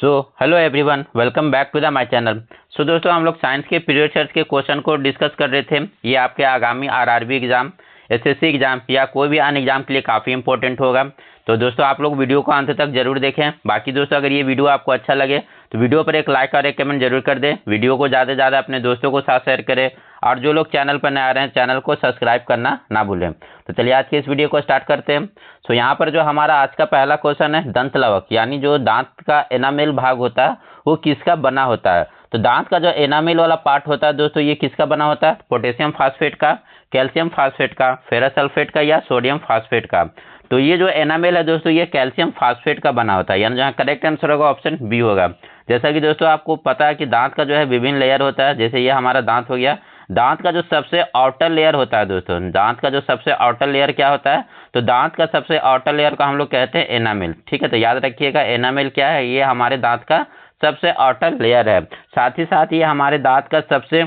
So hello everyone, welcome back to the my channel. So दोस्तों, हम लोग science के पीरियड सर्च के क्वेश्चन को डिस्कस कर रहे थे। ये आपके आगामी आरआरबी एग्जाम, एसएससी एग्जाम या कोई भी अन्य एग्जाम के लिए काफ़ी इंपॉर्टेंट होगा। तो दोस्तों, आप लोग वीडियो को अंत तक जरूर देखें। बाकी दोस्तों, अगर ये वीडियो आपको अच्छा लगे तो वीडियो पर एक लाइक और एक कमेंट जरूर कर दें। वीडियो को ज़्यादा से ज़्यादा अपने दोस्तों को साथ शेयर करें और जो लोग चैनल पर नए आ रहे हैं चैनल को सब्सक्राइब करना ना भूलें। तो चलिए आज के इस वीडियो को स्टार्ट करते हैं। सो यहाँ पर जो हमारा आज का पहला क्वेश्चन है, दंत लवक यानी जो दांत का एनामेल भाग होता है वो किसका बना होता है। तो दांत का जो एनामेल वाला पार्ट होता है दोस्तों, ये किसका बना होता है? पोटेशियम फास्फेट का, कैल्शियम फास्फेट का, फेरस सल्फेट का या सोडियम फास्फेट का। तो ये जो एनामेल है दोस्तों, ये कैल्शियम फास्फेट का बना होता है, यानी जहाँ करेक्ट आंसर होगा ऑप्शन बी होगा। जैसा कि दोस्तों आपको पता है कि दांत का जो है विभिन्न लेयर होता है। जैसे ये हमारा दांत हो गया, दांत का जो सबसे आउटर लेयर होता है दोस्तों, दांत का जो सबसे आउटर लेयर क्या होता है? तो दांत का सबसे आउटर लेयर को हम लोग कहते हैं एनामेल। ठीक है, तो याद रखिएगा एनामेल क्या है, ये हमारे दांत का सबसे आउटर लेयर है। साथ ही साथ ये हमारे दांत का सबसे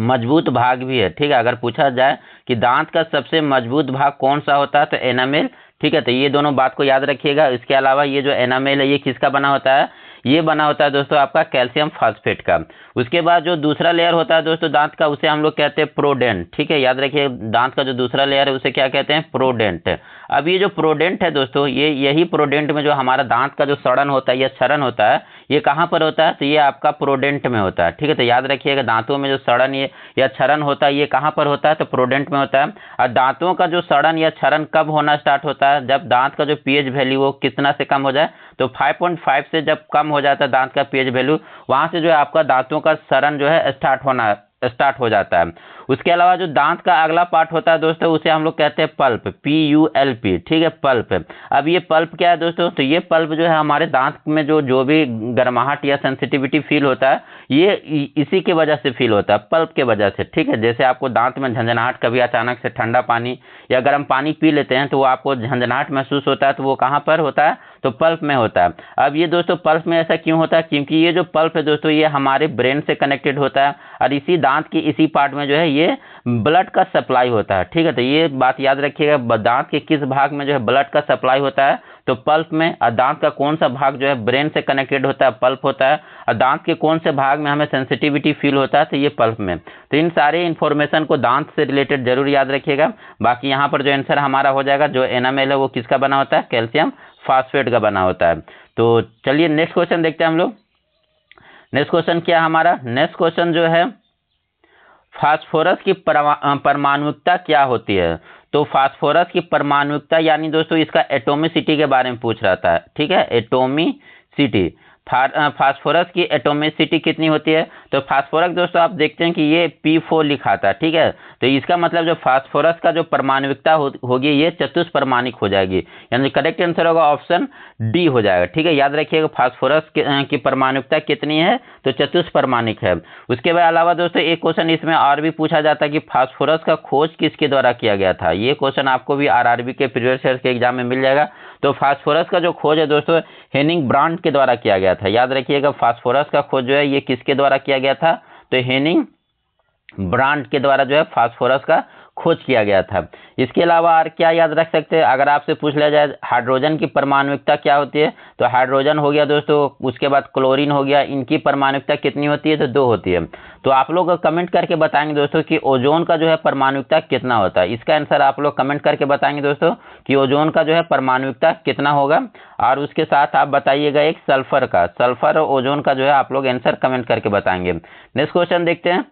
मजबूत भाग भी है। ठीक है, अगर पूछा जाए कि दांत का सबसे मजबूत भाग कौन सा होता है तो एनामेल। ठीक है, तो ये दोनों बात को याद रखिएगा। इसके अलावा ये जो एनामेल है ये किसका बना होता है? ये बना होता है दोस्तों आपका कैल्शियम फास्फेट का। उसके बाद जो दूसरा लेयर होता है दोस्तों दांत का, उसे हम लोग कहते हैं प्रोडेंट। ठीक है, याद रखिए दांत का जो दूसरा लेयर है उसे क्या कहते हैं? प्रोडेंट। अब ये जो प्रोडेंट है दोस्तों, यही प्रोडेंट में जो हमारा दांत का जो सड़न होता है या क्षरण होता है, ये कहाँ पर होता है? तो ये आपका प्रोडेंट में होता है। ठीक है, तो याद रखिएगा दांतों में जो सड़न ये या क्षरण होता है ये कहाँ पर होता है? तो प्रोडेंट में होता है। और दांतों का जो सड़न या क्षरण कब होना स्टार्ट होता है? जब दांत का जो पीएच वैल्यू वो कितना से कम हो जाए, तो 5.5 से जब कम हो जाता है दांत का पीएच वैल्यू, वहां से जो है आपका दांतों का सड़न जो है स्टार्ट हो जाता है। उसके अलावा जो दांत का अगला पार्ट होता है दोस्तों, उसे हम लोग कहते हैं पल्प, PULP। ठीक है, पल्प। अब ये पल्प क्या है दोस्तों? तो ये पल्प जो है हमारे दांत में जो भी गर्माहट या सेंसिटिविटी फील होता है, ये इसी के वजह से फील होता है, पल्प के वजह से। ठीक है, जैसे आपको दांत में झंझनाहट, कभी अचानक से ठंडा पानी या गर्म पानी पी लेते हैं तो वो आपको झंझनाहट महसूस होता है, तो वो कहाँ पर होता है? तो पल्प में होता है। अब ये दोस्तों पल्प में ऐसा क्यों होता है? क्योंकि ये जो पल्प है दोस्तों, ये हमारे ब्रेन से कनेक्टेड होता है और इसी दांत की इसी पार्ट में जो है ये ब्लड का सप्लाई होता है। ठीक है, तो ये बात याद रखिएगा, दांत के किस भाग में जो है ब्लड का सप्लाई होता है? तो पल्प में। और दांत का कौन सा भाग जो है ब्रेन से कनेक्टेड होता है? पल्प होता है। और दांत के कौन से भाग में हमें सेंसिटिविटी फील होता है? तो ये पल्प में। तो इन सारे इंफॉर्मेशन को दांत से रिलेटेड जरूर याद रखिएगा। बाकी यहाँ पर जो आंसर हमारा हो जाएगा, जो एनामेल है वो किसका बना होता है? कैल्शियम फास्फेट का बना होता है। तो चलिए नेक्स्ट क्वेश्चन देखते हैं हम लोग। नेक्स्ट क्वेश्चन क्या है हमारा? नेक्स्ट क्वेश्चन जो है, फास्फोरस की परमाणुकता क्या होती है? तो फास्फोरस की परमाणुकता यानी दोस्तों इसका एटोमिसिटी के बारे में पूछ रहा था। ठीक है, एटोमिसिटी, फास्फोरस की एटोमिसिटी कितनी होती है? तो फास्फोरस दोस्तों आप देखते हैं कि ये P4 लिखा था। ठीक है, तो इसका मतलब जो फास्फोरस का जो परमाणुकता होगी ये चतुष्परमाणिक हो जाएगी, यानी करेक्ट आंसर होगा ऑप्शन डी हो जाएगा। ठीक है, याद रखिएगा फास्फोरस की परमाणुकता कितनी है? तो चतुष्परमाणिक है। उसके बाद अलावा दोस्तों एक क्वेश्चन इसमें और भी पूछा जाता है कि फास्फोरस का खोज किसके द्वारा किया गया था। ये क्वेश्चन आपको भी आरआरबी के पीरियड सर्च के एग्जाम में मिल जाएगा। तो फास्फोरस का जो खोज है दोस्तों हेनिंग ब्रांड के द्वारा किया गया था। याद रखिएगा फास्फोरस का खोज जो है ये किसके द्वारा किया गया था? तो हेनिंग ब्रांड के द्वारा जो है फास्फोरस का खोज किया गया था। इसके अलावा और क्या याद रख सकते हैं? अगर आपसे पूछ लिया जाए हाइड्रोजन की परमाणुकता क्या होती है, तो हाइड्रोजन हो गया दोस्तों, उसके बाद क्लोरीन हो गया, इनकी परमाणुकता कितनी होती है? तो 2 होती है। तो आप लोग कमेंट करके बताएंगे दोस्तों कि ओजोन का जो है परमाणुकता कितना होता है। इसका आंसर आप लोग कमेंट करके बताएंगे दोस्तों कि ओजोन का जो है परमाणुकता कितना होगा। और उसके साथ आप बताइएगा एक सल्फर का, सल्फर और ओजोन का जो है आप लोग आंसर कमेंट करके बताएंगे। नेक्स्ट क्वेश्चन देखते हैं।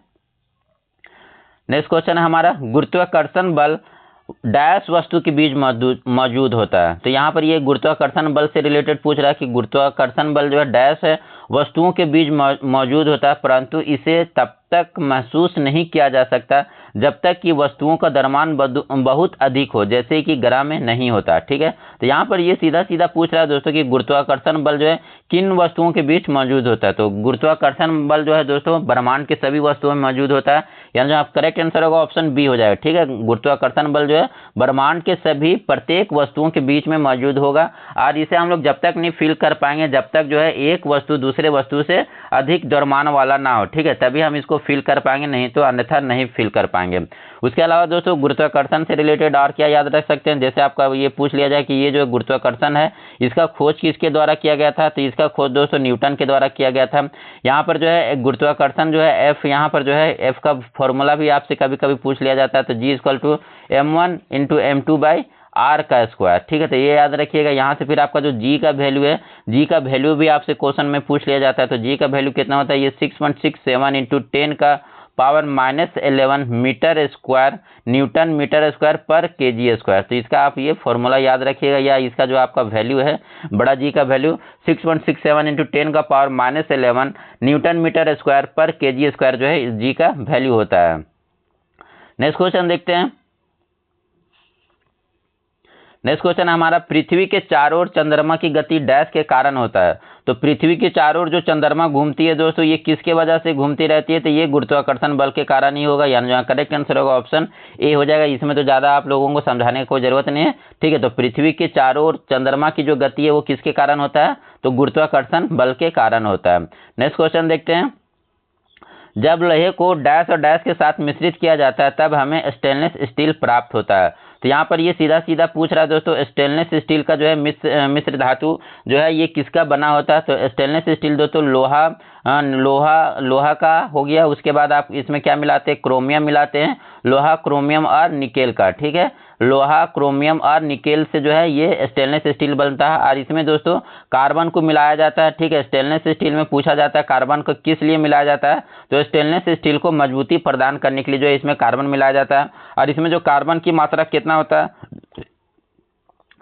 नेक्स्ट क्वेश्चन है हमारा, गुरुत्वाकर्षण बल डैश वस्तु के बीच मौजूद होता है। तो यहाँ पर ये गुरुत्वाकर्षण बल से रिलेटेड पूछ रहा है कि गुरुत्वाकर्षण बल जो है डैश है वस्तुओं के बीच मौजूद होता है, परंतु इसे तब तक महसूस नहीं किया जा सकता जब तक कि वस्तुओं का द्रव्यमान बहुत अधिक हो, जैसे कि ग्रह में नहीं होता। ठीक है, तो यहाँ पर ये सीधा सीधा पूछ रहा है दोस्तों कि गुरुत्वाकर्षण बल जो है किन वस्तुओं के बीच मौजूद होता है। तो गुरुत्वाकर्षण बल जो है दोस्तों ब्रह्मांड के सभी वस्तुओं में मौजूद होता है, यानी जो आप करेक्ट आंसर होगा ऑप्शन बी हो जाएगा। ठीक है, गुरुत्वाकर्षण बल जो है ब्रह्मांड के सभी प्रत्येक वस्तुओं के बीच में मौजूद होगा और इसे हम लोग जब तक नहीं फील कर पाएंगे जब तक जो है एक वस्तु दूसरे दूसरे वस्तु से अधिक द्रव्यमान वाला ना हो, ठीक है, तभी हम इसको फील कर पाएंगे, नहीं तो अन्यथा नहीं फील कर पाएंगे। उसके अलावा दोस्तों गुरुत्वाकर्षण से रिलेटेड और क्या याद रख सकते हैं, जैसे आपका ये पूछ लिया जाए कि ये जो गुरुत्वाकर्षण है इसका खोज किसके द्वारा किया गया था, तो इसका खोज दोस्तों न्यूटन के द्वारा किया गया था। यहाँ पर जो है गुरुत्वाकर्षण जो है एफ, यहाँ पर जो है एफ का फॉर्मूला भी आपसे कभी कभी पूछ लिया जाता है, तो G=m1 × m2 r का स्क्वायर, ठीक है, तो ये याद रखिएगा। यहाँ से फिर आपका जो जी का वैल्यू है, जी का वैल्यू भी आपसे क्वेश्चन में पूछ लिया जाता है, तो जी का वैल्यू कितना होता है, ये 6.67 × 10⁻⁻11 metre square newton metre square पर केजी स्क्वायर। तो इसका आप ये फॉर्मूला याद रखिएगा, या इसका जो आपका वैल्यू है बड़ा जी का वैल्यू 6.67 × 10⁻⁻11 न्यूटन मीटर स्क्वायर पर केजी स्क्वायर जो है इस जी का वैल्यू होता है। नेक्स्ट क्वेश्चन देखते हैं। नेक्स्ट क्वेश्चन हमारा, पृथ्वी के चारों ओर चंद्रमा की गति डैश के कारण होता है। तो पृथ्वी के चारों ओर जो चंद्रमा घूमती है दोस्तों, ये किसके वजह से घूमती रहती है, तो ये गुरुत्वाकर्षण बल के कारण ही होगा, यानी जो करेक्ट आंसर होगा ऑप्शन ए हो जाएगा। इसमें तो ज़्यादा आप लोगों को समझाने की कोई ज़रूरत नहीं है, ठीक है। तो पृथ्वी के चारों ओर चंद्रमा की जो गति है वो किसके कारण होता है, तो गुरुत्वाकर्षण बल के कारण होता है। नेक्स्ट क्वेश्चन देखते हैं। जब लोहे को डैश और डैश के साथ मिश्रित किया जाता है तब हमें स्टेनलेस स्टील प्राप्त होता है। तो यहाँ पर ये सीधा सीधा पूछ रहा है दोस्तों, स्टेनलेस स्टील का जो है मिश्र धातु जो है ये किसका बना होता है, तो स्टेनलेस स्टील दोस्तों लोहा का हो गया। उसके बाद आप इसमें क्या मिलाते हैं, क्रोमियम मिलाते हैं, लोहा क्रोमियम और निकेल का, ठीक है, लोहा क्रोमियम और निकेल से जो है ये स्टेनलेस स्टील बनता है। और इसमें दोस्तों कार्बन को मिलाया जाता है, ठीक है। स्टेनलेस स्टील में पूछा जाता है कार्बन को किस लिए मिलाया जाता है, तो स्टेनलेस स्टील को मजबूती प्रदान करने के लिए जो है इसमें कार्बन मिलाया जाता है। और इसमें जो कार्बन की मात्रा कितना होता है,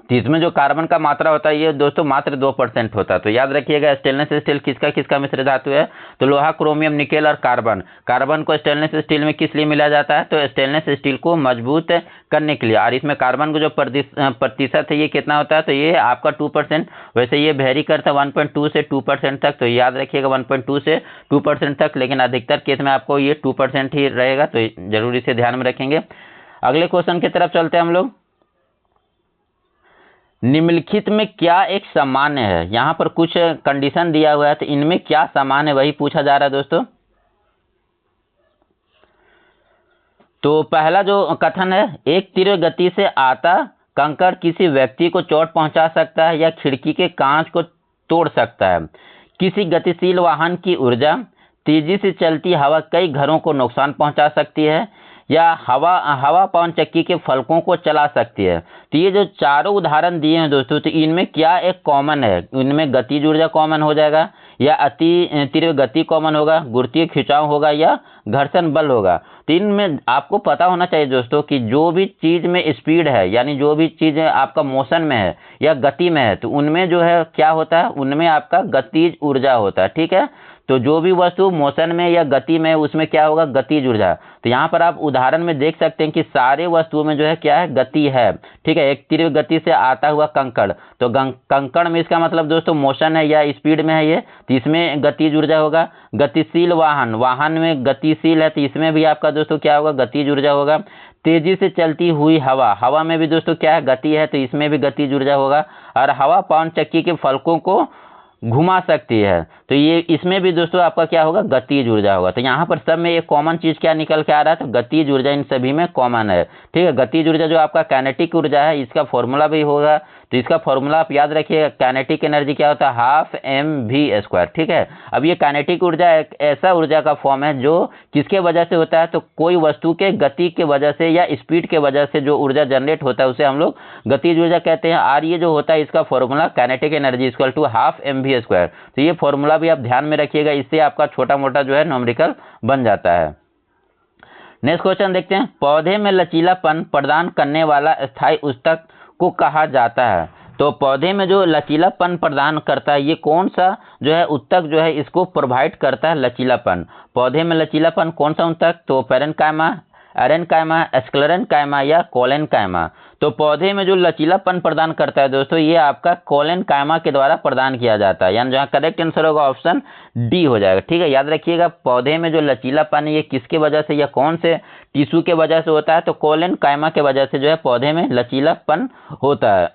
तो इसमें जो कार्बन का मात्रा होता है ये दोस्तों मात्र 2% होता है। तो याद रखिएगा स्टेनलेस स्टील किसका किसका मिश्र धातु है, तो लोहा क्रोमियम निकेल और कार्बन। कार्बन को स्टेनलेस स्टील में किस लिए मिलाया जाता है, तो स्टेनलेस स्टील को मजबूत करने के लिए। और इसमें कार्बन को जो प्रतिशत है ये कितना होता है, तो ये आपका 2%। वैसे ये वेरी करता है 1.2 से 2% तक, तो याद रखिएगा 1.2 से 2% तक, लेकिन अधिकतर केस में आपको ये 2% ही रहेगा, तो जरूर इसे ध्यान में रखेंगे। अगले क्वेश्चन की तरफ चलते हैं हम लोग। निम्नलिखित में क्या एक सामान्य है, यहाँ पर कुछ कंडीशन दिया हुआ है, तो इनमें क्या सामान्य है वही पूछा जा रहा है दोस्तों। तो पहला जो कथन है, एक तीव्र गति से आता कंकड़ किसी व्यक्ति को चोट पहुंचा सकता है या खिड़की के कांच को तोड़ सकता है। किसी गतिशील वाहन की ऊर्जा, तेजी से चलती हवा कई घरों को नुकसान पहुंचा सकती है, या हवा पवन चक्की के फलकों को चला सकती है। तो ये जो चारों उदाहरण दिए हैं दोस्तों, तो इनमें क्या एक कॉमन है, इनमें गतिज ऊर्जा कॉमन हो जाएगा, या अति तीव्र गति कॉमन होगा, गुरुत्वीय खिंचाव होगा, या घर्षण बल होगा। तो इनमें आपको पता होना चाहिए दोस्तों कि जो भी चीज़ में स्पीड है, यानी जो भी चीज़ आपका मोशन में है या गति में है, तो उनमें जो है क्या होता है, उनमें आपका गतिज ऊर्जा होता है, ठीक है। तो जो भी वस्तु मोशन में या गति में उसमें क्या होगा, गतिज ऊर्जा। तो यहाँ पर आप उदाहरण में देख सकते हैं कि सारे वस्तुओं में जो है क्या है, गति है, ठीक है। एक तीव्र गति से आता हुआ कंकड़, तो कंकड़ में इसका मतलब दोस्तों मोशन है या स्पीड में है ये, तो इसमें गतिज ऊर्जा होगा। गतिशील वाहन में गतिशील है, तो इसमें भी आपका दोस्तों क्या होगा, गतिज ऊर्जा होगा। तेजी से चलती हुई हवा में भी दोस्तों क्या है, गति है, तो इसमें भी गतिज ऊर्जा होगा। और हवा पवन चक्की के फलकों को घुमा सकती है, तो ये इसमें भी दोस्तों आपका क्या होगा, गतिज ऊर्जा होगा। तो यहाँ पर सब में एक कॉमन चीज क्या निकल के आ रहा है, तो गतिज ऊर्जा इन सभी में कॉमन है, ठीक है। गतिज ऊर्जा जो आपका काइनेटिक ऊर्जा है, इसका फॉर्मूला भी होगा, तो इसका फॉर्मूला आप याद रखिए, काइनेटिक एनर्जी क्या होता है, 12mv², ठीक है। अब ये काइनेटिक ऊर्जा एक ऐसा ऊर्जा का फॉर्म है जो किसके वजह से होता है, तो कोई वस्तु के गति के वजह से या स्पीड के वजह से जो ऊर्जा जनरेट होता है उसे हम लोग गतिज ऊर्जा कहते हैं। और ये जो होता है इसका फॉर्मूला काइनेटिक एनर्जी = 12mv²। तो ये फॉर्मूला भी आप ध्यान में रखिएगा, इससे आपका छोटा मोटा जो है न्यूमेरिकल बन जाता है। नेक्स्ट क्वेश्चन देखते हैं। पौधे में लचीलापन प्रदान करने वाला स्थायी ऊतक को कहा जाता है। तो पौधे में जो लचीलापन प्रदान करता है, ये कौन सा जो है ऊतक जो है इसको प्रोवाइड करता है लचीलापन। पौधे में लचीलापन कौन सा ऊतक, तो पैरेन्काइमा, एरेन्काइमा, स्क्लेरेन्काइमा या कोलेन्काइमा। तो पौधे में जो लचीलापन प्रदान करता है दोस्तों, ये आपका कोलेन्काइमा के द्वारा प्रदान किया जाता है, यानी जहाँ करेक्ट आंसर होगा ऑप्शन डी हो जाएगा, ठीक है। याद रखिएगा पौधे में जो लचीलापन है ये किसके वजह से या कौन से टिश्यू के वजह से होता है, तो कोलेन्काइमा के वजह से जो है पौधे में लचीलापन होता है।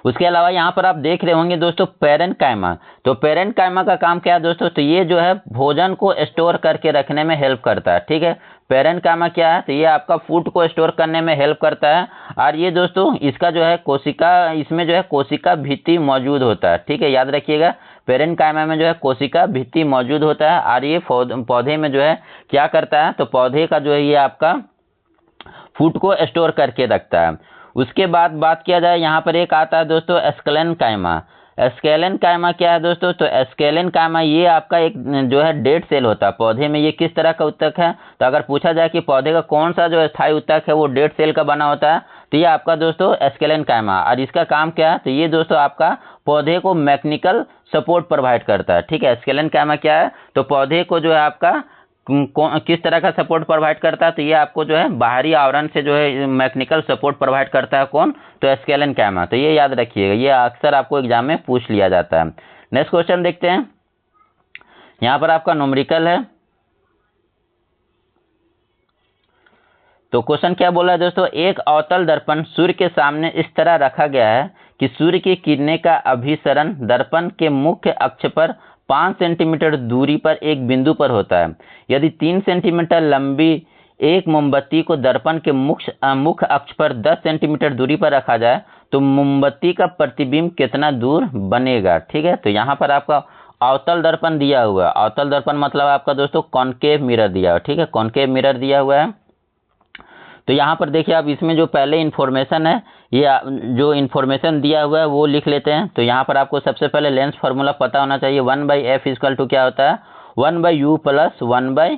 उसके अलावा यहाँ पर आप देख रहे होंगे दोस्तों पेरेन्काइमा। तो पेरेन्काइमा का काम क्या है दोस्तों, तो ये जो है भोजन को स्टोर करके रखने में हेल्प करता है। ठीक है, पेरेन्काइमा क्या है, तो ये आपका फूड को स्टोर करने में हेल्प करता है। और ये दोस्तों इसका जो है कोशिका, इसमें जो है कोशिका भित्ति मौजूद होता है। ठीक है, याद रखिएगा, पेरेन्काइमा में जो है कोशिका भित्ति मौजूद होता है। और ये पौधे में जो है क्या करता है, तो पौधे का जो है ये आपका फूड को स्टोर करके रखता है। उसके बाद बात किया जाए, यहाँ पर एक आता है दोस्तों स्क्लेरेनकाइमा। स्क्लेरेनकाइमा क्या है दोस्तों, तो स्क्लेरेनकाइमा ये आपका एक जो है डेड सेल होता है पौधे में। ये किस तरह का ऊतक है, तो अगर पूछा जाए कि पौधे का कौन सा जो स्थायी ऊतक है वो डेड सेल का बना होता है, तो ये आपका दोस्तों स्क्लेरेनकाइमा। और इसका काम क्या है, तो ये दोस्तों आपका पौधे को मैकेनिकल सपोर्ट प्रोवाइड करता है। ठीक है, स्क्लेरेनकाइमा क्या है, तो पौधे को जो है आपका किस तरह का सपोर्ट प्रोवाइड करता है, तो ये आपको जो है बाहरी आवरण से जो है मैकेनिकल सपोर्ट प्रोवाइड करता है। कौन, तो स्क्लेरेनकाइमा। तो ये याद रखिएगा, ये अक्सर आपको एग्जाम में पूछ लिया जाता है। नेक्स्ट क्वेश्चन देखते हैं, यहाँ पर आपका न्यूमेरिकल है। तो क्वेश्चन क्या बोला है दोस्तों, एक अवतल दर्पण सूर्य के सामने इस तरह रखा गया है कि सूर्य की किरणें का अभिसरण दर्पण के मुख्य अक्ष पर 5 सेंटीमीटर दूरी पर एक बिंदु पर होता है। यदि 3 सेंटीमीटर लंबी एक मोमबत्ती को दर्पण के मुख्य अक्ष पर 10 सेंटीमीटर दूरी पर रखा जाए तो मोमबत्ती का प्रतिबिंब कितना दूर बनेगा। ठीक है, तो यहाँ पर आपका अवतल दर्पण दिया हुआ है। अवतल दर्पण मतलब आपका दोस्तों कॉनकेव मिरर दिया हुआ है। ठीक है, कॉनकेव मिरर दिया हुआ है। तो यहाँ पर देखिए आप, इसमें जो पहले इन्फॉर्मेशन है, ये जो इन्फॉर्मेशन दिया हुआ है वो लिख लेते हैं। तो यहाँ पर आपको सबसे पहले लेंस फार्मूला पता होना चाहिए। 1/f इक्वल टू क्या होता है, 1/u प्लस 1/v।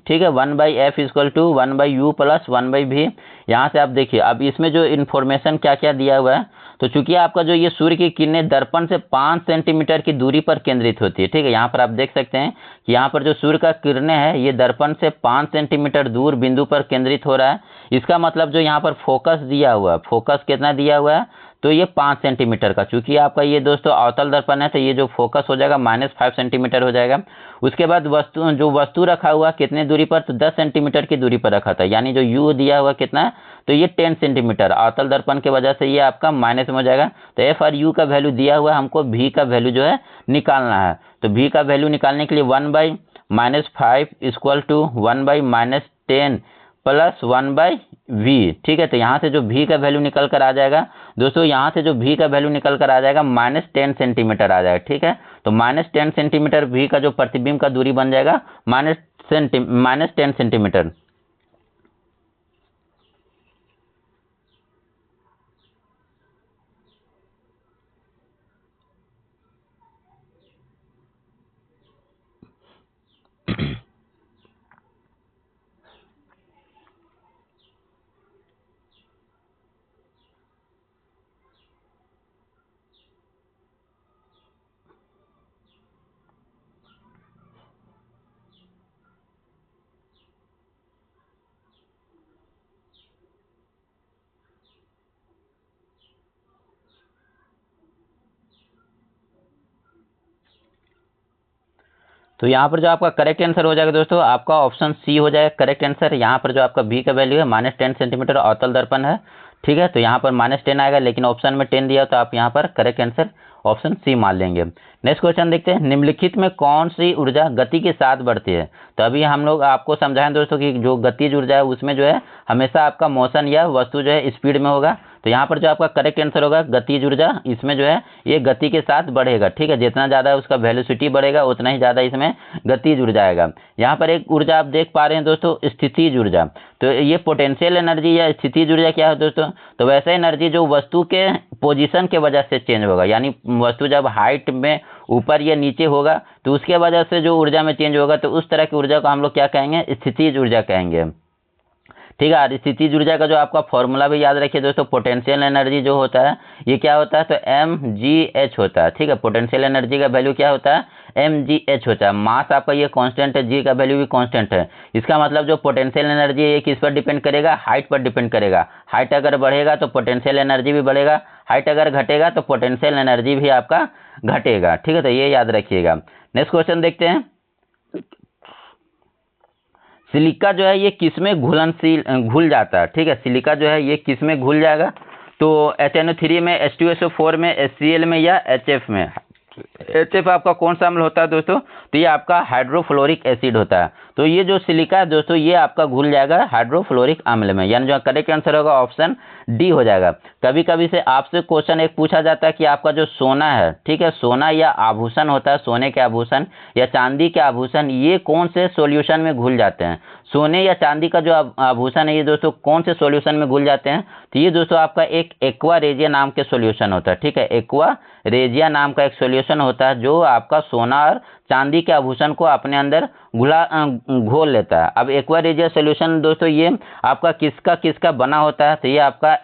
ठीक है, 1/f equal to 1/u plus 1/v। यहाँ से आप देखिए, अब इसमें जो इन्फॉर्मेशन क्या क्या दिया हुआ है, तो चूंकि आपका जो ये सूर्य की किरणें दर्पण से 5 सेंटीमीटर की दूरी पर केंद्रित होती है। ठीक है, यहाँ पर आप देख सकते हैं कि यहाँ पर जो सूर्य का किरणें है ये दर्पण से 5 सेंटीमीटर दूर बिंदु पर केंद्रित हो रहा है। इसका मतलब जो यहाँ पर फोकस दिया हुआ है, फोकस कितना दिया हुआ है, तो ये 5 सेंटीमीटर का। चूंकि आपका ये दोस्तों अवतल दर्पण है, तो ये जो फोकस हो जाएगा -5 सेंटीमीटर हो जाएगा। उसके बाद वस्तु रखा हुआ कितने दूरी पर, तो 10 सेंटीमीटर की दूरी पर रखा था। यानी जो u दिया हुआ कितना है, तो ये 10 सेंटीमीटर। अवतल दर्पण की वजह से ये आपका माइनस में हो जाएगा। तो f और u का वैल्यू दिया हुआ है, हमको v का वैल्यू जो है निकालना है। तो v का वैल्यू निकालने के लिए 1/-5 इक्वल टू 1/-10 प्लस 1/v। ठीक है, तो यहाँ से जो v का वैल्यू निकल कर आ जाएगा दोस्तों, यहाँ से जो v का वैल्यू निकल कर आ जाएगा -10 सेंटीमीटर आ जाएगा। ठीक है, तो -10 सेंटीमीटर v का जो प्रतिबिंब का दूरी बन जाएगा -10 सेंटीमीटर। तो यहाँ पर जो आपका करेक्ट आंसर हो जाएगा दोस्तों, आपका ऑप्शन सी हो जाएगा करेक्ट आंसर। यहाँ पर जो आपका v का वैल्यू है -10 सेंटीमीटर अवतल दर्पण है। ठीक है, तो यहाँ पर -10 आएगा, लेकिन ऑप्शन में 10 दिया, तो आप यहाँ पर करेक्ट आंसर ऑप्शन सी मान लेंगे। नेक्स्ट क्वेश्चन देखते हैं, निम्नलिखित में कौन सी ऊर्जा गति के साथ बढ़ती है। तो अभी हम लोग आपको समझाएं दोस्तों कि जो गतिज ऊर्जा है उसमें जो है हमेशा आपका मोशन या वस्तु जो है स्पीड में होगा। तो यहाँ पर जो आपका करेक्ट आंसर होगा गतिज ऊर्जा, इसमें जो है ये गति के साथ बढ़ेगा। ठीक है, जितना ज़्यादा उसका वेलोसिटी बढ़ेगा उतना ही ज़्यादा इसमें गतिज ऊर्जा आएगा। यहाँ पर एक ऊर्जा आप देख पा रहे हैं दोस्तों, स्थितिज ऊर्जा। तो ये पोटेंशियल एनर्जी या स्थितिज ऊर्जा क्या है दोस्तों, तो वैसे एनर्जी जो वस्तु के पोजीशन के वजह से चेंज होगा। यानी वस्तु जब हाइट में ऊपर या नीचे होगा तो उसके वजह से जो ऊर्जा में चेंज होगा, तो उस तरह की ऊर्जा को हम लोग क्या कहेंगे, स्थितिज ऊर्जा कहेंगे। ठीक है, और स्थितिज ऊर्जा का जो आपका फॉर्मूला भी याद रखिए दोस्तों, पोटेंशियल एनर्जी जो होता है ये क्या होता है, तो mgh होता है। ठीक है, पोटेंशियल एनर्जी का वैल्यू क्या होता है, mgh होता है। मास आपका ये कांस्टेंट है, g का वैल्यू भी कांस्टेंट है। इसका मतलब जो पोटेंशियल एनर्जी है ये किस पर डिपेंड करेगा, हाइट पर डिपेंड करेगा। हाइट अगर बढ़ेगा तो पोटेंशियल एनर्जी भी बढ़ेगा, हाइट अगर घटेगा तो पोटेंशियल एनर्जी भी आपका घटेगा। ठीक है, तो ये याद रखिएगा। नेक्स्ट क्वेश्चन देखते हैं, सिलिका जो है ये किस में घुल जाता है। ठीक है, सिलिका जो है ये किस में घुल जाएगा, तो HNO3 में, H2SO4 में, HCl में या HF में। HF आपका कौन सा अम्ल होता है दोस्तों? तो ये आपका हाइड्रोफ्लोरिक एसिड होता है। तो ये जो सिलिका है दोस्तों, ये आपका घुल जाएगा हाइड्रोफ्लोरिक अम्ल में, यानी जो करेक्ट आंसर होगा ऑप्शन डी हो जाएगा। कभी कभी से आपसे क्वेश्चन एक पूछा जाता है कि आपका जो सोना है, ठीक है, सोना या आभूषण होता है, सोने के आभूषण या चांदी के आभूषण, ये कौन से सॉल्यूशन में घुल जाते हैं? सोने या चांदी का जो आभूषण है ये दोस्तों कौन से सॉल्यूशन में घुल जाते हैं? तो ये दोस्तों आपका एक एक्वा रेजिया नाम के सॉल्यूशन होता है, ठीक है, एक्वा रेजिया नाम का एक सॉल्यूशन होता है जो आपका सोना और चांदी के आभूषण को अपने अंदर घोल लेता है। अब एक्वा रेजिया सॉल्यूशन दोस्तों ये आपका किसका बना होता है? तो ये आपका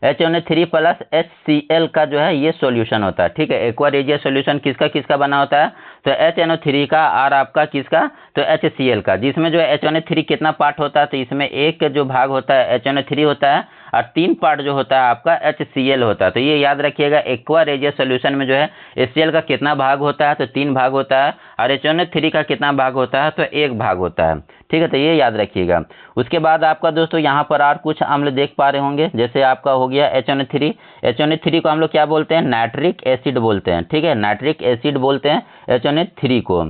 HNO3 प्लस HCl का जो है ये सॉल्यूशन होता है, ठीक है। एक्वा रेजिया सॉल्यूशन किसका बना होता है? तो HNO3 का और आपका किसका? तो HCl का, जिसमें जो HNO3 कितना पार्ट होता है? तो इसमें एक जो भाग होता है HNO3 होता है और 3 पार्ट जो होता है आपका HCl होता है। तो ये याद रखिएगा, एक्वा रेजिया सॉल्यूशन में जो है HCl का कितना भाग होता है? तो 3 भाग होता है, और HNO3 का कितना भाग होता है? तो 1 भाग होता है, ठीक है। तो ये याद रखिएगा। उसके बाद आपका दोस्तों यहाँ पर और कुछ अम्ल देख पा रहे होंगे, जैसे आपका हो गया HNO3 को हम लोग क्या बोलते हैं? नाइट्रिक एसिड बोलते हैं, ठीक है, नाइट्रिक एसिड बोलते हैं HNO3 को।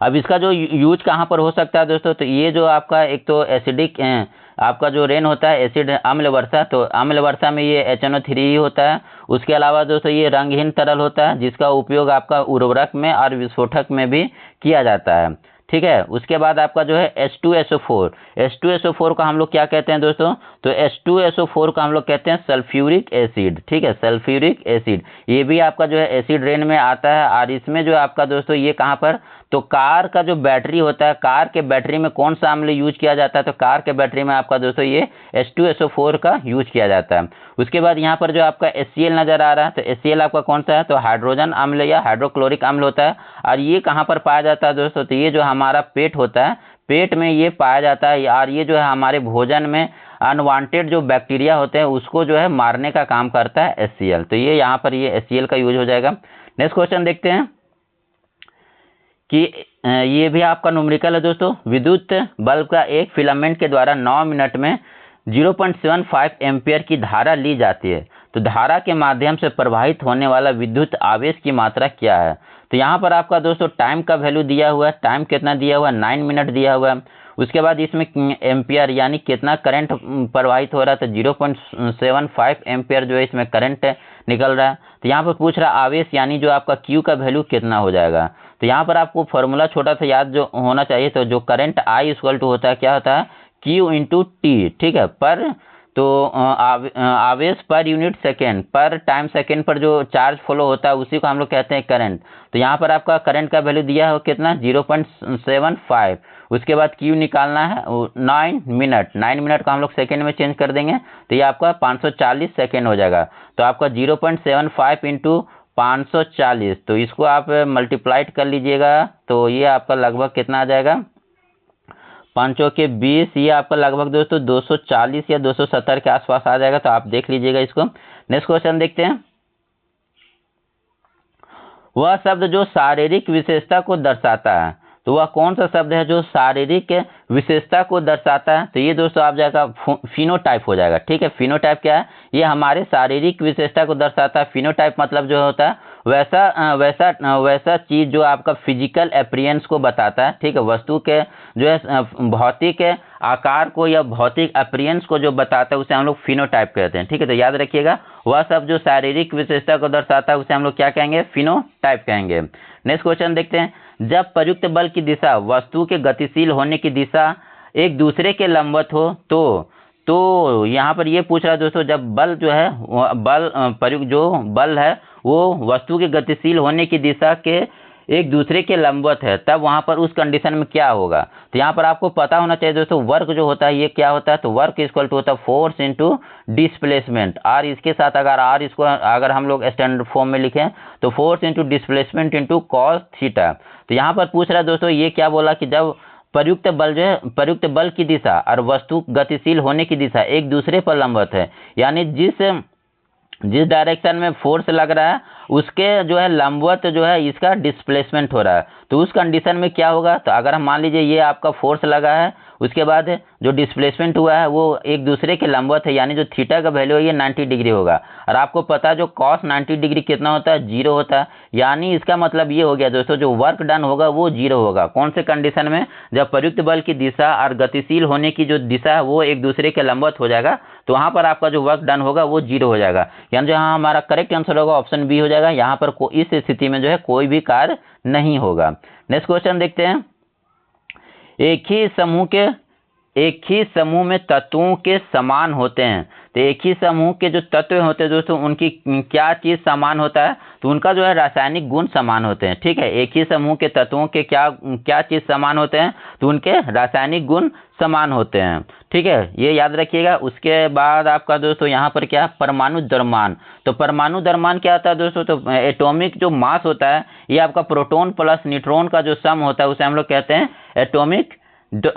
अब इसका जो यूज कहाँ पर हो सकता है दोस्तों? तो ये जो आपका एक तो एसिडिक आपका जो रेन होता है, एसिड अम्ल वर्षा, तो अम्ल वर्षा में ये HNO3 ही होता है। उसके अलावा दोस्तों ये रंगहीन तरल होता है, जिसका उपयोग आपका उर्वरक में और विस्फोटक में भी किया जाता है, ठीक है। उसके बाद आपका जो है H2SO4 को हम लोग क्या कहते हैं दोस्तों? तो H2SO4 को हम लोग कहते हैं सल्फ्यूरिक एसिड, ठीक है, सल्फ्यूरिक एसिड। ये भी आपका जो है एसिड रेन में आता है, और इसमें जो आपका दोस्तों ये कहाँ पर? तो कार का जो बैटरी होता है, कार के बैटरी में कौन सा अम्ल यूज किया जाता है? तो कार के बैटरी में आपका दोस्तों ये H2SO4 का यूज किया जाता है। उसके बाद यहाँ पर जो आपका HCl नजर आ रहा है, तो HCl आपका कौन सा है? तो हाइड्रोजन अम्ल या हाइड्रोक्लोरिक अम्ल होता है। और ये कहाँ पर पाया जाता है दोस्तों? तो ये जो हमारा पेट होता है, पेट में ये पाया जाता है, और ये जो है हमारे भोजन में अनवांटेड जो बैक्टीरिया होते हैं उसको जो है मारने का काम करता है HCl। तो ये यहाँ पर ये HCl का यूज हो जाएगा। नेक्स्ट क्वेश्चन देखते हैं कि ये भी आपका न्यूमेरिकल है दोस्तों। विद्युत बल्ब का एक फिलामेंट के द्वारा 9 मिनट में 0.75 एम्पियर की धारा ली जाती है, तो धारा के माध्यम से प्रवाहित होने वाला विद्युत आवेश की मात्रा क्या है? तो यहाँ पर आपका दोस्तों टाइम का वैल्यू दिया हुआ है, टाइम कितना दिया हुआ है? 9 मिनट दिया हुआ है। उसके बाद इसमें एम्पियर यानी कितना करंट प्रवाहित हो रहा है? तो 0.75 एम्पियर जो है इसमें करंट निकल रहा है। तो यहाँ पर पूछ रहा है आवेश, यानी जो आपका Q का वैल्यू कितना हो जाएगा? तो यहाँ पर आपको फॉर्मूला छोटा सा याद जो होना चाहिए, तो जो करंट I इक्वल टू होता है, क्या होता है? Q इंटू टी, ठीक है, पर तो आवेश पर यूनिट सेकेंड, पर टाइम सेकेंड पर जो चार्ज फ्लो होता है उसी को हम लोग कहते हैं करंट। तो यहाँ पर आपका करंट का वैल्यू दिया है कितना? 0.75। उसके बाद Q निकालना है 9 मिनट, 9 मिनट को हम लोग सेकेंड में चेंज कर देंगे, तो ये आपका 540 सेकेंड हो जाएगा। तो आपका 0.75 इंटू 540, तो इसको आप मल्टीप्लाइड कर लीजिएगा, तो ये आपका लगभग कितना आ जाएगा? 5 के 20, ये आपका लगभग दोस्तों 240 या 270 के आसपास आ जाएगा। तो आप देख लीजिएगा इसको। नेक्स्ट क्वेश्चन देखते हैं। वह शब्द जो शारीरिक विशेषता को दर्शाता है, तो वह कौन सा शब्द है जो शारीरिक विशेषता को दर्शाता है? तो ये दोस्तों आप जाएगा फिनोटाइप हो जाएगा, ठीक है। फिनोटाइप क्या है? ये हमारे शारीरिक विशेषता को दर्शाता है। फिनोटाइप मतलब जो होता है वैसा चीज जो आपका फिजिकल अपीयरेंस को बताता है, ठीक है, वस्तु के जो है भौतिक आकार को या भौतिक अपीयरेंस को जो बताता है उसे हम लोग फिनोटाइप कहते हैं, ठीक है। तो याद रखिएगा, वह सब जो शारीरिक विशेषता को दर्शाता है उसे हम लोग क्या कहेंगे? फिनोटाइप कहेंगे। नेक्स्ट क्वेश्चन देखते हैं। जब प्रयुक्त बल की दिशा वस्तु के गतिशील होने की दिशा एक दूसरे के लंबवत हो, तो यहाँ पर ये पूछ रहा है दोस्तों, जब बल जो है प्रयुक्त जो बल है वो वस्तु के गतिशील होने की दिशा के एक दूसरे के लंबवत है, तब वहां पर उस कंडीशन में क्या होगा? तो यहाँ पर आपको पता होना चाहिए दोस्तों, वर्क जो होता है ये क्या होता है? तो वर्क इक्वल टू होता है फोर्स इंटू डिस्प्लेसमेंट, और इसके साथ अगर हम लोग स्टैंडर्ड फॉर्म में लिखें तो force into displacement into cos theta. तो यहाँ पर पूछ रहा है दोस्तों, ये क्या बोला कि जब प्रयुक्त बल जो है, प्रयुक्त बल की दिशा और वस्तु गतिशील होने की दिशा एक दूसरे पर लंबवत है, यानी जिस डायरेक्शन में फोर्स लग रहा है उसके जो है लंबवत जो है इसका डिस्प्लेसमेंट हो रहा है, तो उस कंडीशन में क्या होगा? तो अगर हम मान लीजिए ये आपका फोर्स लगा है उसके बाद जो डिस्प्लेसमेंट हुआ है वो एक दूसरे के लंबवत है, यानी जो थीटा का वैल्यू है ये 90 डिग्री होगा। और आपको पता है जो कॉस 90 डिग्री कितना होता है, 0 होता है। यानी इसका मतलब ये हो गया दोस्तों, जो वर्क डन होगा वो 0 होगा। कौन से कंडीशन में? जब प्रयुक्त बल की दिशा और गतिशील होने की जो दिशा है वो एक दूसरे के लंबवत हो जाएगा, तो वहां पर आपका जो वर्क डन होगा वो 0 हो जाएगा। यानी जहां हमारा करेक्ट आंसर होगा ऑप्शन बी हो जाएगा। यहाँ पर इस स्थिति में जो है कोई भी कार्य नहीं होगा। नेक्स्ट क्वेश्चन देखते हैं। एक ही समूह में तत्वों के समान होते हैं। तो एक ही समूह के जो तत्व होते हैं दोस्तों, उनकी क्या चीज समान होता है? तो उनका जो है रासायनिक गुण समान होते हैं। ठीक है, एक ही समूह के तत्वों के क्या चीज समान होते हैं? तो उनके रासायनिक गुण समान होते हैं। ठीक है, ये याद रखिएगा। उसके बाद आपका दोस्तों यहाँ पर क्या? परमाणु द्रव्यमान। तो परमाणु द्रव्यमान क्या होता है दोस्तों? तो एटॉमिक जो मास होता है ये आपका प्रोटॉन प्लस न्यूट्रॉन का जो सम होता है उसे हम लोग कहते हैं एटॉमिक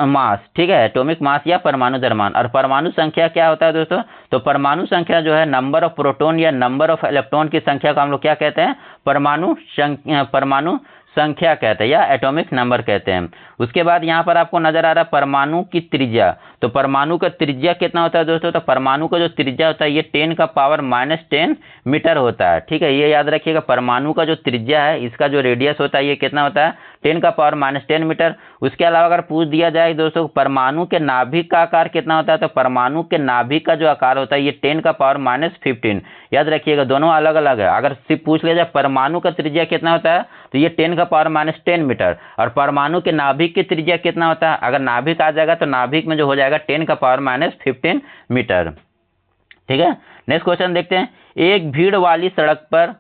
मास। ठीक है, एटॉमिक मास या परमाणु द्रव्यमान। और परमाणु संख्या क्या होता है दोस्तों? तो परमाणु संख्या जो है नंबर ऑफ प्रोटॉन या नंबर ऑफ इलेक्ट्रॉन की संख्या को हम लोग क्या कहते हैं? परमाणु संख्या कहते हैं या एटॉमिक नंबर कहते हैं। उसके बाद यहाँ पर आपको नजर आ रहा है परमाणु की त्रिज्या। तो परमाणु का त्रिज्या कितना होता है दोस्तों? तो परमाणु का जो त्रिज्या होता है ये 10⁻⁻10 मीटर होता है। ठीक है, ये याद रखिएगा। परमाणु का जो त्रिज्या है इसका जो रेडियस होता है ये कितना होता है? 10⁻⁻10 मीटर। उसके अलावा अगर पूछ दिया जाए दोस्तों परमाणु के नाभिक का आकार कितना होता है, तो परमाणु के नाभिक का जो आकार होता है ये 10⁻⁻15। याद रखिएगा, दोनों अलग अलग है। अगर सिर्फ पूछ लिया जाए परमाणु का त्रिज्या कितना होता है, तो ये 10⁻⁻10 मीटर। और परमाणु के नाभिक की त्रिज्या कितना होता है? अगर नाभिक आ जाएगा तो नाभिक में जो हो जाएगा 10⁻⁻15 मीटर। ठीक है, नेक्स्ट क्वेश्चन देखते हैं। एक भीड़ वाली सड़क पर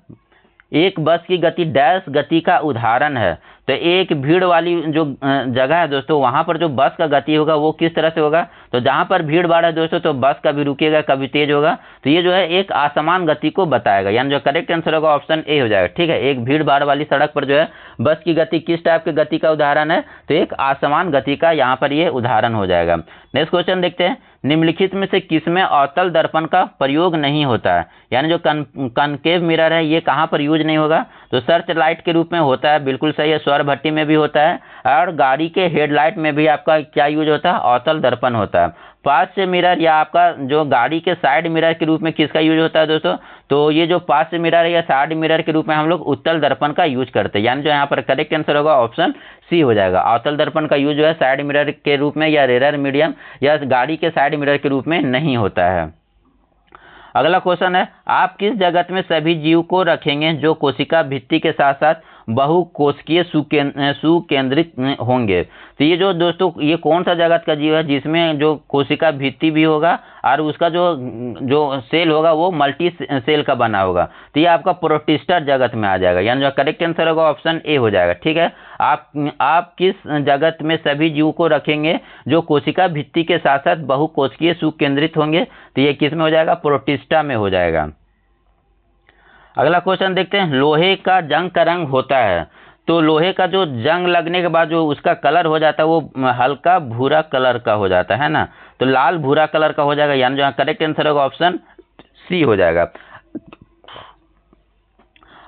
एक बस की गति डैश गति का उदाहरण है। तो एक भीड़ वाली जो जगह है दोस्तों, वहां पर जो बस का गति होगा वो किस तरह से होगा? तो जहां पर भीड़ भाड़ है दोस्तों, तो बस कभी रुकेगा कभी तेज होगा। तो ये जो है एक असमान गति को बताएगा, यानी जो करेक्ट आंसर होगा ऑप्शन ए हो जाएगा। ठीक है, एक भीड़ भाड़ वाली सड़क पर जो है बस की गति किस टाइप की गति का उदाहरण है? तो एक असमान गति का यहाँ पर ये उदाहरण हो जाएगा। नेक्स्ट क्वेश्चन देखते हैं। निम्नलिखित में से किसमें अवतल दर्पण का प्रयोग नहीं होता है? यानी जो कनकेव मिरर है ये कहाँ पर यूज नहीं होगा? तो सर्च लाइट के रूप में होता है, बिल्कुल सही है। सौर भट्टी में भी होता है, और गाड़ी के हेडलाइट में भी आपका क्या यूज होता है? अवतल दर्पण होता है। पार्श्व मिरर या आपका जो गाड़ी के साइड मिरर के रूप में किसका यूज होता है दोस्तों? तो ये जो पार्श्व मिरर है या साइड मिरर के रूप में हम लोग उत्तल दर्पण का यूज करते हैं। यानी जो यहाँ पर करेक्ट आंसर होगा ऑप्शन सी हो जाएगा। अवतल दर्पण का यूज जो है साइड मिरर के रूप में या रेयर मीडियम या गाड़ी के साइड मिरर के रूप में नहीं होता है। अगला क्वेश्चन है, आप किस जगत में सभी जीव को रखेंगे जो कोशिका भित्ति के साथ साथ बहुकोशिकीय सुकेंद्रित होंगे? तो ये जो दोस्तों ये कौन सा जगत का जीव है जिसमें जो कोशिका भित्ति भी होगा और उसका जो सेल होगा वो मल्टी सेल का बना होगा? तो ये आपका प्रोटिस्टा जगत में आ जाएगा। यानी जो करेक्ट आंसर होगा ऑप्शन ए हो जाएगा। ठीक है, आप किस जगत में सभी जीव को रखेंगे जो कोशिका भित्ति के साथ साथ बहुकोशिकीय सुकेंद्रित होंगे? तो ये किस में हो जाएगा? प्रोटिस्टा में हो जाएगा। अगला क्वेश्चन देखते हैं। लोहे का जंग का रंग होता है। तो लोहे का जो जंग लगने के बाद जो उसका कलर हो जाता है वो हल्का भूरा कलर का हो जाता है ना, तो लाल भूरा कलर का हो जाएगा। यानी जो करेक्ट आंसर होगा ऑप्शन सी हो जाएगा।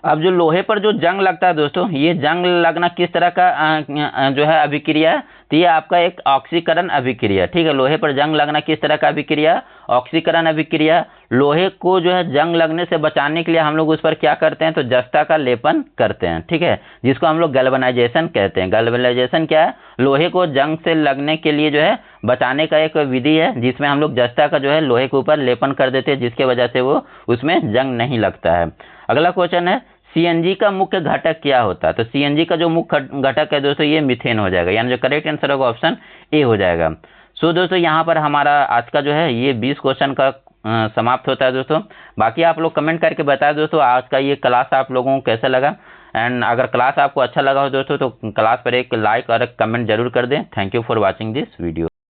अब जो लोहे पर जो जंग लगता है दोस्तों, ये जंग लगना किस तरह का जो है अभिक्रिया है? तो ये आपका एक ऑक्सीकरण अभिक्रिया। ठीक है, लोहे पर जंग लगना किस तरह का अभिक्रिया? ऑक्सीकरण अभिक्रिया। लोहे को जो है जंग लगने से बचाने के लिए हम लोग उस पर क्या करते हैं? तो जस्ता का लेपन करते हैं। ठीक है, जिसको हम लोग गैल्वेनाइजेशन कहते हैं। गैल्वेनाइजेशन क्या है? लोहे को जंग से लगने के लिए जो है बचाने का एक विधि है, जिसमें हम लोग जस्ता का जो है लोहे के ऊपर लेपन कर देते हैं, जिसके वजह से वो उसमें जंग नहीं लगता है। अगला क्वेश्चन है, सीएनजी का मुख्य घटक क्या होता है? तो सीएनजी का जो मुख्य घटक है दोस्तों ये मीथेन हो जाएगा। यानी जो करेक्ट आंसर होगा ऑप्शन ए हो जाएगा। सो दोस्तों यहाँ पर हमारा आज का जो है ये 20 क्वेश्चन का समाप्त होता है दोस्तों। बाकी आप लोग कमेंट करके बताएं दोस्तों आज का ये क्लास आप लोगों को कैसा लगा। एंड अगर क्लास आपको अच्छा लगा हो दोस्तों तो क्लास पर एक लाइक और एक कमेंट जरूर कर दें। Thank you for watching this video.